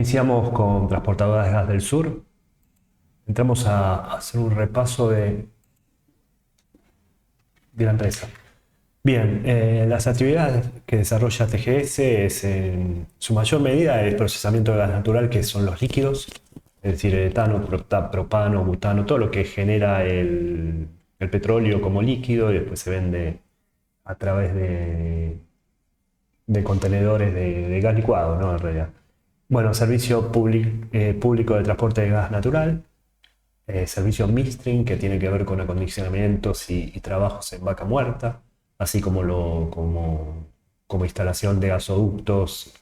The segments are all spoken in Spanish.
Iniciamos con Transportadoras de Gas del Sur. Entramos a hacer un repaso de la empresa. Bien, las actividades que desarrolla TGS es en su mayor medida el procesamiento de gas natural, que son los líquidos, es decir, etano, propano, butano, todo lo que genera el petróleo como líquido y después se vende a través de contenedores de gas licuado, ¿no? En realidad. Bueno, servicio público de transporte de gas natural. Servicio Midstream, que tiene que ver con acondicionamientos y trabajos en vaca muerta, así como instalación de gasoductos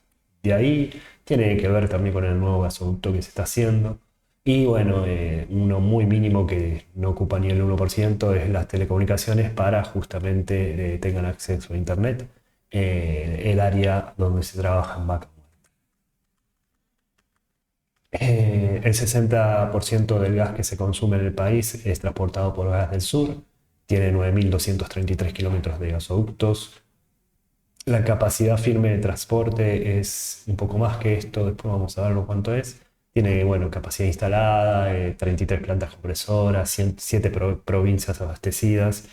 de ahí. Tiene que ver también con el nuevo gasoducto que se está haciendo. Y bueno, uno muy mínimo que no ocupa ni el 1% es las telecomunicaciones para justamente tengan acceso a Internet, el área donde se trabaja en vaca. El 60% del gas que se consume en el país es transportado por Gas del Sur. Tiene 9.233 kilómetros de gasoductos. La capacidad firme de transporte es un poco más que esto, después vamos a verlo cuánto es. Tiene, bueno, capacidad instalada, 33 plantas compresoras, 7 provincias abastecidas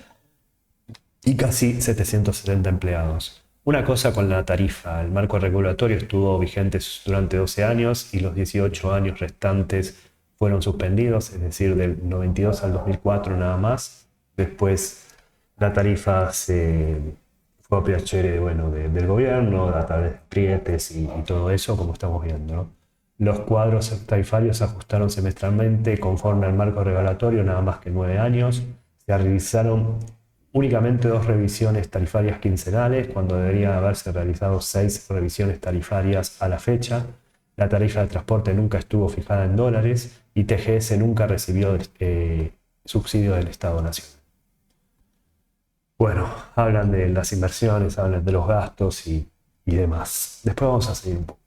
y casi 770 empleados. Una cosa con la tarifa, el marco regulatorio estuvo vigente durante 12 años y los 18 años restantes fueron suspendidos, es decir, del 92 al 2004 nada más. Después la tarifa se fue a piacere, bueno, del gobierno, a través de prietes y todo eso, como estamos viendo, ¿no? Los cuadros tarifarios se ajustaron semestralmente conforme al marco regulatorio, nada más que 9 años. Se realizaron únicamente 2 revisiones tarifarias quincenales, cuando deberían haberse realizado 6 revisiones tarifarias a la fecha. La tarifa de transporte nunca estuvo fijada en dólares y TGS nunca recibió subsidio del Estado Nacional. Bueno, hablan de las inversiones, hablan de los gastos y demás. Después vamos a seguir un poco.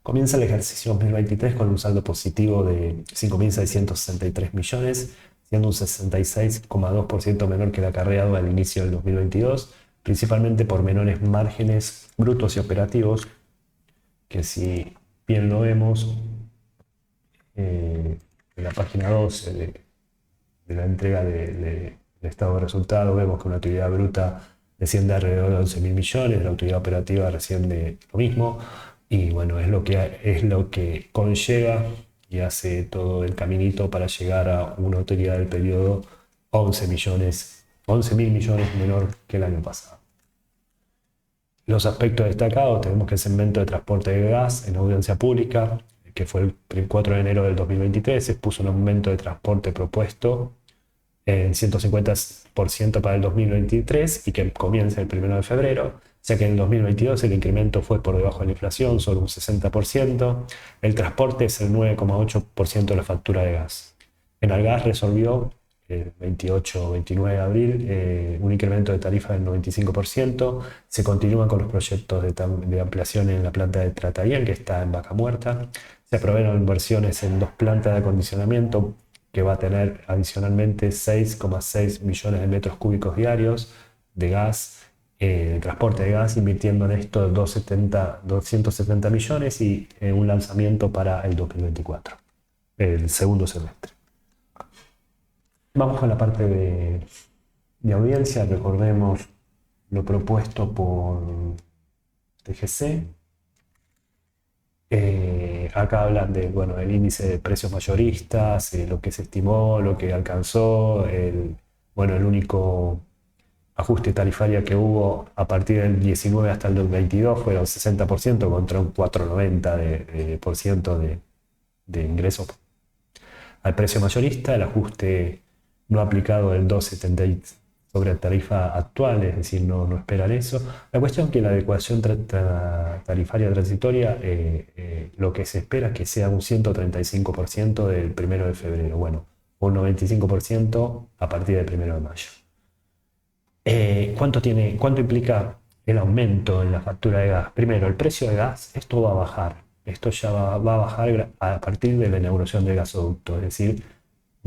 Comienza el ejercicio 2023 con un saldo positivo de 5.663 millones, siendo un 66,2% menor que el acarreado al inicio del 2022, principalmente por menores márgenes brutos y operativos, que si bien lo vemos en la página 12 de la entrega del estado de resultados, vemos que una utilidad bruta desciende alrededor de 11.000 millones, la utilidad operativa desciende lo mismo, y bueno, es lo que conlleva y hace todo el caminito para llegar a una utilidad del periodo 11 millones, 11.000 millones menor que el año pasado. Los aspectos destacados, tenemos que el segmento de transporte de gas en audiencia pública, que fue el 4 de enero del 2023, se expuso un aumento de transporte propuesto en 150% para el 2023 y que comienza el 1 de febrero, ya que en el 2022 el incremento fue por debajo de la inflación, solo un 60%. El transporte es el 9,8% de la factura de gas. Enargas resolvió el 28 o 29 de abril un incremento de tarifa del 95%. Se continúa con los proyectos de ampliación en la planta de Tratayén, que está en Vaca Muerta. Se aprobaron inversiones en 2 plantas de acondicionamiento que va a tener adicionalmente 6,6 millones de metros cúbicos diarios de gas, transporte de gas, invirtiendo en esto 270 millones y un lanzamiento para el 2024, el segundo semestre. Vamos con la parte de audiencia. Recordemos lo propuesto por TGC. Acá hablan de, bueno, el índice de precios mayoristas, lo que se estimó, lo que alcanzó, bueno, el único ajuste tarifario que hubo a partir del 19 hasta el 22 fueron 60% contra un 4,90% de ingresos al precio mayorista. El ajuste no aplicado del 2,70 sobre tarifa actual, es decir, no esperan eso. La cuestión es que la adecuación tarifaria transitoria, lo que se espera es que sea un 135% del 1 de febrero, bueno, un 95% a partir del 1 de mayo. ¿Cuánto implica el aumento en la factura de gas? Primero, el precio de gas, esto va a bajar. Esto ya va a bajar a partir de la inauguración del gasoducto, es decir,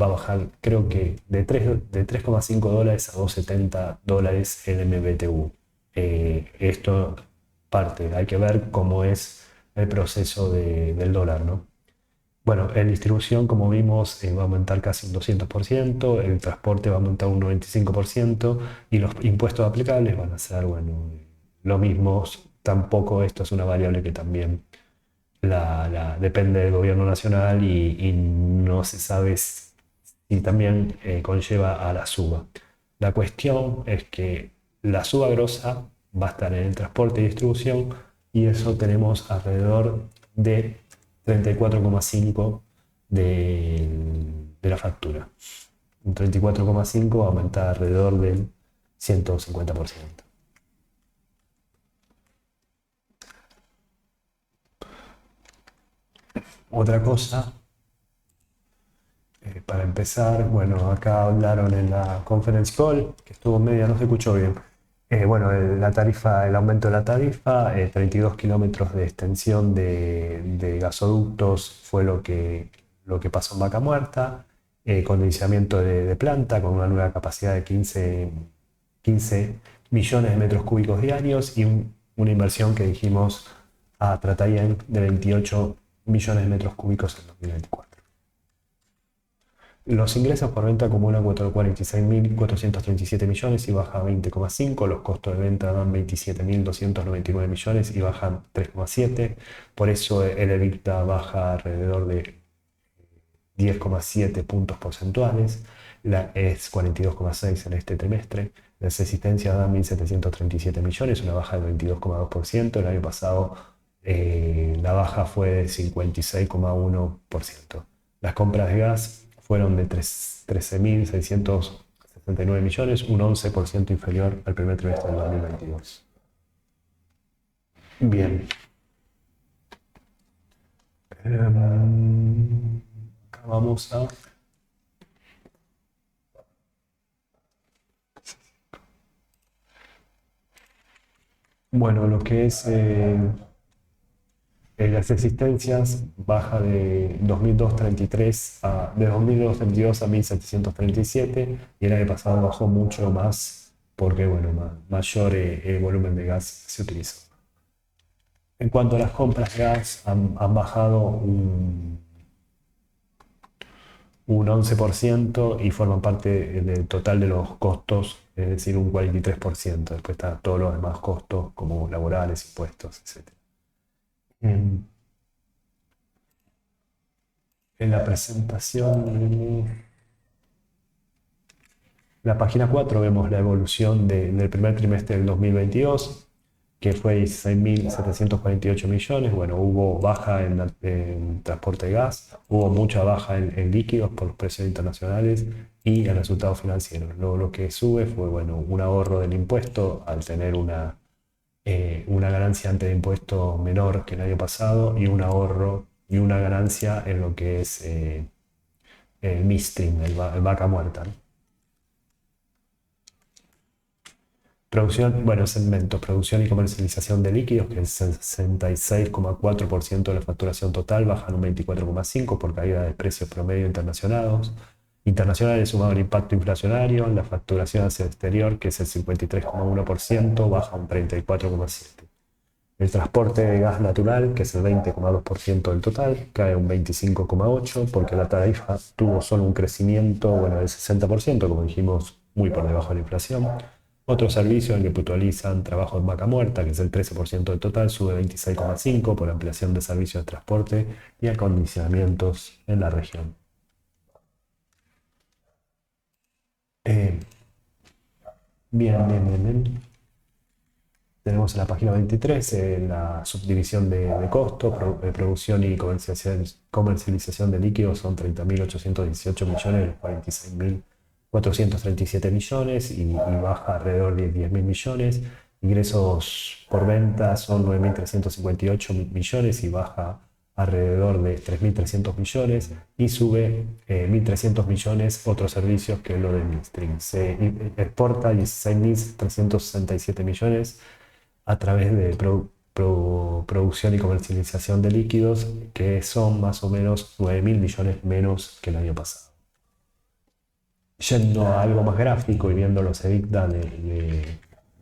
va a bajar, creo que de 3,5 dólares a 2,70 dólares el MBTU. Esto parte. Hay que ver cómo es el proceso del dólar, ¿no? Bueno, en distribución, como vimos, va a aumentar casi un 200%, el transporte va a aumentar un 95% y los impuestos aplicables van a ser, bueno, lo mismo. Tampoco esto es una variable que también depende del gobierno nacional y no se sabe si también conlleva a la suba. La cuestión es que la suba grosa va a estar en el transporte y distribución y eso tenemos alrededor de 34,5 de la factura. Un 34,5 va a aumentar alrededor del 150%. Otra cosa, para empezar, bueno, acá hablaron en la conference call, que estuvo media, no se escuchó bien. Bueno, la tarifa, el aumento de la tarifa, 32 kilómetros de extensión de gasoductos fue lo que pasó en Vaca Muerta, condicionamiento de planta con una nueva capacidad de 15 millones de metros cúbicos diarios y una inversión que dijimos a Tratayén de 28 millones de metros cúbicos en 2024. Los ingresos por venta acumulan 46.437 millones y baja 20,5. Los costos de venta dan 27.299 millones y bajan 3,7. Por eso el EBITDA baja alrededor de 10,7 puntos porcentuales. Es 42,6 en este trimestre. Las existencias dan 1.737 millones, una baja del 22,2%. El año pasado la baja fue de 56,1%. Las compras de gas fueron de 13.669 millones, un 11% inferior al primer trimestre del 2022. Bien. Acá vamos a... Bueno, lo que es las existencias baja de 2.232 a 1.737 y el año pasado bajó mucho más porque, bueno, mayor volumen de gas se utilizó. En cuanto a las compras de gas, han bajado un 11% y forman parte del total de los costos, es decir, un 43%. Después están todos los demás costos como laborales, impuestos, etc. En la presentación, la página 4, vemos la evolución del primer trimestre del 2022, que fue 16.748 millones. Bueno, hubo baja en transporte de gas, hubo mucha baja en líquidos por los precios internacionales y en resultados financieros. Lo que sube fue, bueno, un ahorro del impuesto al tener una ganancia ante de impuesto menor que el año pasado y un ahorro y una ganancia en lo que es el midstream, el vaca muerta, ¿no? Producción, bueno, segmentos, producción y comercialización de líquidos, que es el 66,4% de la facturación total, bajan un 24,5% por caída de precios promedio internacionales sumado al impacto inflacionario. La facturación hacia el exterior, que es el 53,1%, baja un 34,7%. El transporte de gas natural, que es el 20,2% del total, cae un 25,8% porque la tarifa tuvo solo un crecimiento, bueno, del 60%, como dijimos, muy por debajo de la inflación. Otros servicios en que puntualizan trabajo en vaca muerta, que es el 13% del total, sube 26,5% por ampliación de servicios de transporte y acondicionamientos en la región. Bien. Tenemos en la página 23 la subdivisión de costo, producción y comercialización de líquidos son 30.818 millones, 46.437 millones y baja alrededor de 10.000 millones. Ingresos por venta son 9.358 millones y baja alrededor de 3.300 millones y sube 1.300 millones otros servicios que es lo de midstream. Se exporta 16.367 millones a través de producción y comercialización de líquidos, que son más o menos 9.000 millones menos que el año pasado. Yendo a algo más gráfico y viendo los EBITDA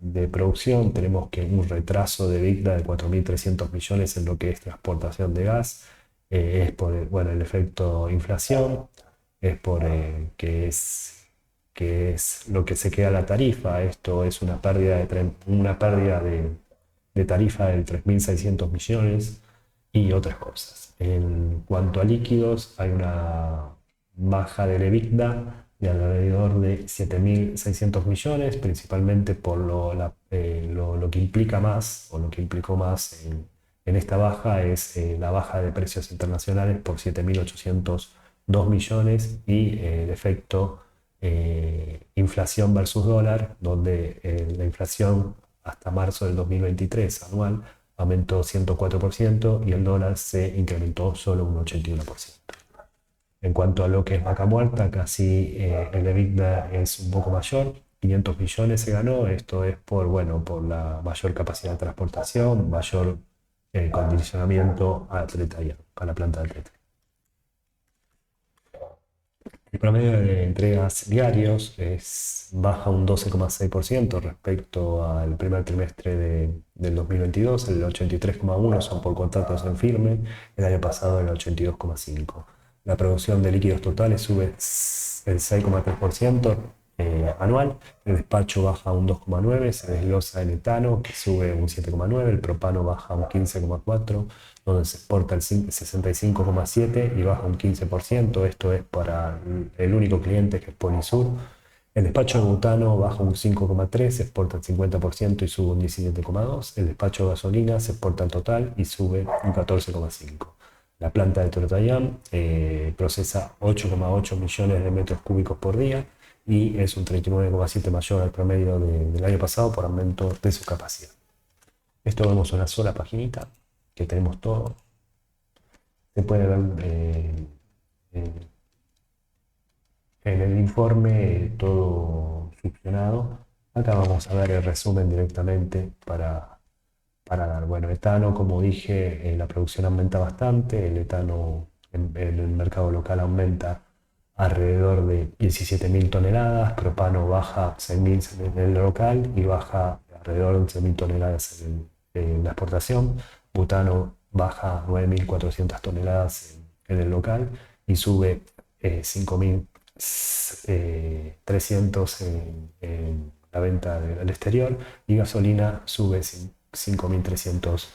de producción, tenemos que un retraso de EBITDA de 4.300 millones en lo que es transportación de gas. Es por bueno, el efecto inflación, es por que es lo que se queda la tarifa. Esto es una pérdida de tarifa de 3.600 millones y otras cosas. En cuanto a líquidos, hay una baja del EBITDA de alrededor de 7.600 millones, principalmente por lo que implica más, o lo que implicó más en esta baja, es la baja de precios internacionales por 7.802 millones y el efecto inflación versus dólar, donde la inflación hasta marzo del 2023 anual aumentó 104% y el dólar se incrementó solo un 81%. En cuanto a lo que es vaca muerta, casi el EBITDA es un poco mayor, 500 millones se ganó. Esto es bueno, por la mayor capacidad de transportación, mayor condicionamiento a la planta de Atleta. El promedio de entregas diarios baja un 12,6% respecto al primer trimestre del 2022. El 83,1% son por contratos en firme, el año pasado el 82,5%. La producción de líquidos totales sube el 6,3% anual, el despacho baja un 2,9%, se desglosa el etano que sube un 7,9%, el propano baja un 15,4%, donde se exporta el 65,7% y baja un 15%. Esto es para el único cliente que es Polisur. El despacho de butano baja un 5,3%, se exporta el 50% y sube un 17,2%. El despacho de gasolina se exporta el total y sube un 14,5%. La planta de Tortayán procesa 8,8 millones de metros cúbicos por día y es un 39,7% mayor al promedio del año pasado por aumento de su capacidad. Esto vemos una sola paginita que tenemos todo. Se puede ver en el informe todo succionado. Acá vamos a ver el resumen directamente para dar. Bueno, etano, como dije, la producción aumenta bastante. El etano en el mercado local aumenta alrededor de 17.000 toneladas. Propano baja 6.000 en el local y baja alrededor de 11.000 toneladas en la exportación. Butano baja 9.400 toneladas en el local y sube 5.300 en la venta al exterior, y gasolina sube 5.300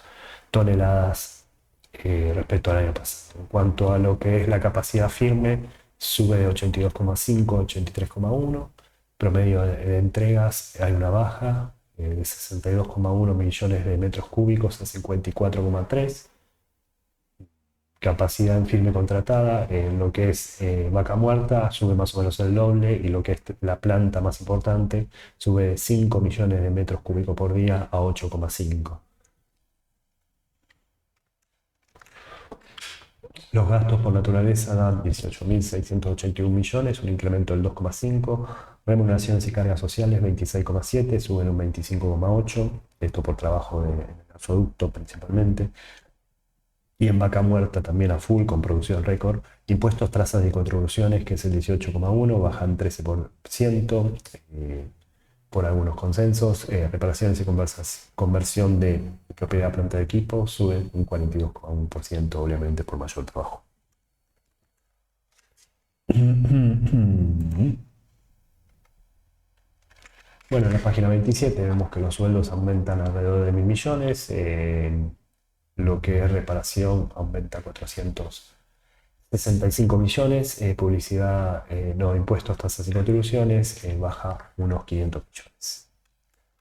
toneladas respecto al año pasado. En cuanto a lo que es la capacidad firme, sube de 82,5 a 83,1. Promedio de entregas hay una baja de 62,1 millones de metros cúbicos a 54,3. Capacidad en firme contratada, en lo que es vaca muerta, sube más o menos el doble, y lo que es la planta más importante sube 5 millones de metros cúbicos por día a 8,5. Los gastos por naturaleza dan 18.681 millones, un incremento del 2,5. Remuneraciones y cargas sociales 26,7, suben un 25,8. Esto por trabajo de gasoducto principalmente. Y en vaca muerta también a full, con producción récord. Impuestos, trazas y contribuciones, que es el 18,1, bajan 13%. Por algunos consensos. Reparaciones y conversión de propiedad a planta de equipo suben un 42,1%, obviamente por mayor trabajo. Bueno, en la página 27 vemos que los sueldos aumentan alrededor de 1.000 millones. Lo que es reparación aumenta 465 millones, publicidad, no, impuestos, tasas y contribuciones, baja unos 500 millones.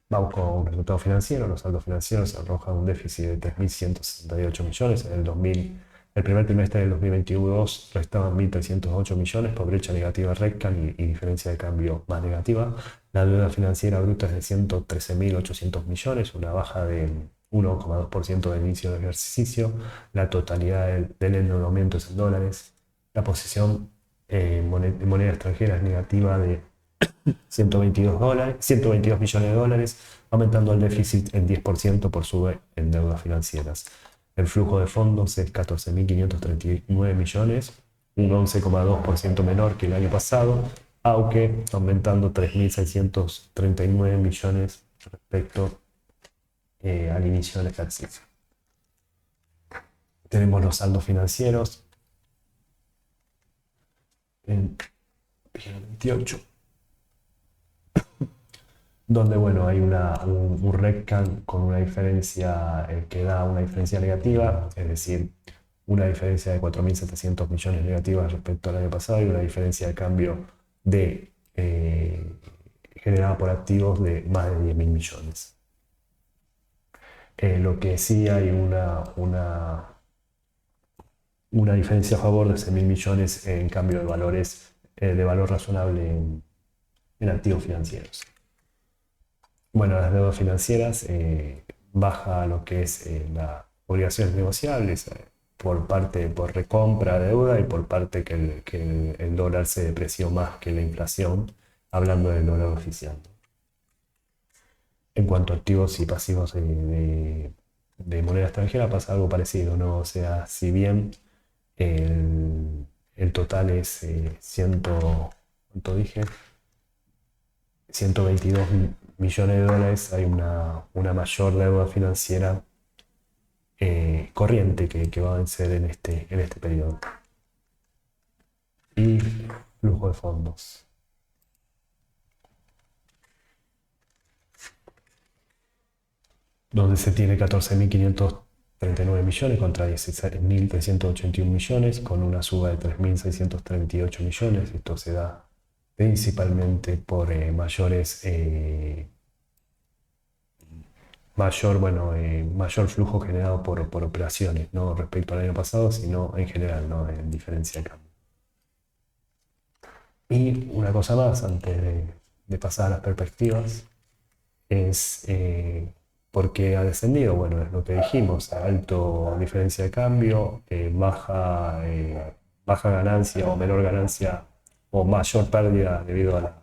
Vamos con un resultado financiero. Los saldos financieros arrojan un déficit de 3.168 millones. El primer trimestre del 2022 restaban 1.308 millones por brecha negativa Reccan y diferencia de cambio más negativa. La deuda financiera bruta es de 113.800 millones, una baja de 1,2% del inicio del ejercicio. La totalidad del endeudamiento es en dólares. La posición en moneda extranjera es negativa de 122 millones de dólares, aumentando el déficit en 10% por sube en deudas financieras. El flujo de fondos es 14.539 millones, un 11,2% menor que el año pasado, aunque aumentando 3.639 millones respecto al inicio del ejercicio. Tenemos los saldos financieros en 28, donde bueno, hay un rectangle con una diferencia que da una diferencia negativa, es decir, una diferencia de 4.700 millones negativas respecto al año pasado y una diferencia de cambio generada por activos de más de 10.000 millones. Lo que sí hay una diferencia a favor de 100.000 millones en cambio de valores de valor razonable en activos financieros. Bueno, las deudas financieras baja lo que es las obligaciones negociables por recompra de deuda y por parte que el dólar se depreció más que la inflación, hablando del dólar oficial. En cuanto a activos y pasivos de moneda extranjera pasa algo parecido, ¿no? O sea, si bien el total es ¿cuánto dije? 122 millones de dólares, hay una mayor deuda financiera corriente que va a vencer en este periodo. Y flujo de fondos. Donde se tiene 14.539 millones contra 16.381 millones, con una suba de 3.638 millones. Esto se da principalmente por mayor flujo generado por operaciones, no respecto al año pasado, sino en general, no en diferencia de cambio. Y una cosa más, antes de pasar a las perspectivas, es por qué ha descendido. Bueno, es lo que dijimos, alto diferencia de cambio, baja ganancia o menor ganancia o mayor pérdida debido a la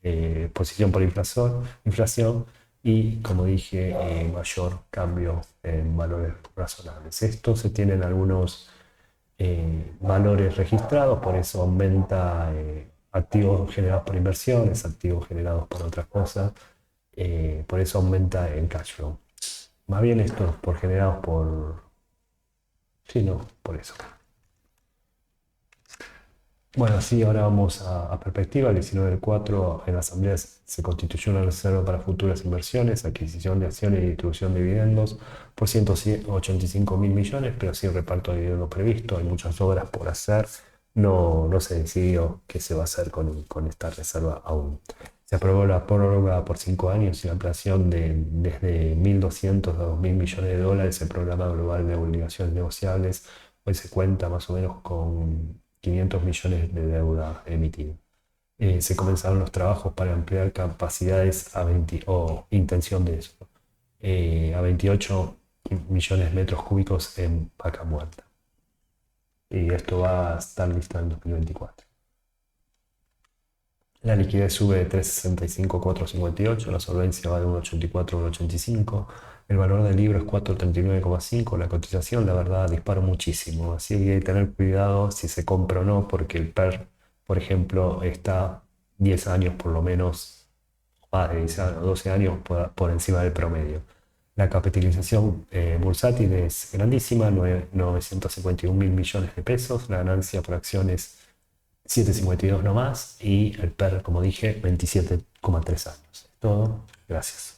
exposición por inflación y, como dije, mayor cambio en valores razonables. Esto se tienen algunos valores registrados, por eso aumenta activos generados por inversiones, activos generados por otras cosas, por eso aumenta el cash flow. Más bien estos generados por... Sí, no, por eso. Bueno, sí, ahora vamos a perspectiva. El 19 del 4 en la Asamblea se constituyó una reserva para futuras inversiones, adquisición de acciones y distribución de dividendos por 185.000 millones, pero sin reparto de dividendos previsto. Hay muchas obras por hacer. No se decidió qué se va a hacer con esta reserva aún. Se aprobó la prórroga por 5 años y la ampliación desde 1.200 a 2.000 millones de dólares el programa global de obligaciones negociables. Hoy se cuenta más o menos con 500 millones de deuda emitida. Se comenzaron los trabajos para ampliar capacidades o intención de eso, a 28 millones de metros cúbicos en Vaca Muerta. Y esto va a estar listo en 2024. La liquidez sube de 3.65 a 4.58, la solvencia va de 1.84 a 1.85, el valor del libro es 4.39,5, la cotización, la verdad, disparó muchísimo, así que hay que tener cuidado si se compra o no, porque el PER, por ejemplo, está 10 años por lo menos, más de 10 años, 12 años por encima del promedio. La capitalización bursátil es grandísima, 951.000 millones de pesos, la ganancia por acciones 7,52 nomás y el PER, como dije, 27,3 años. Es todo. Gracias.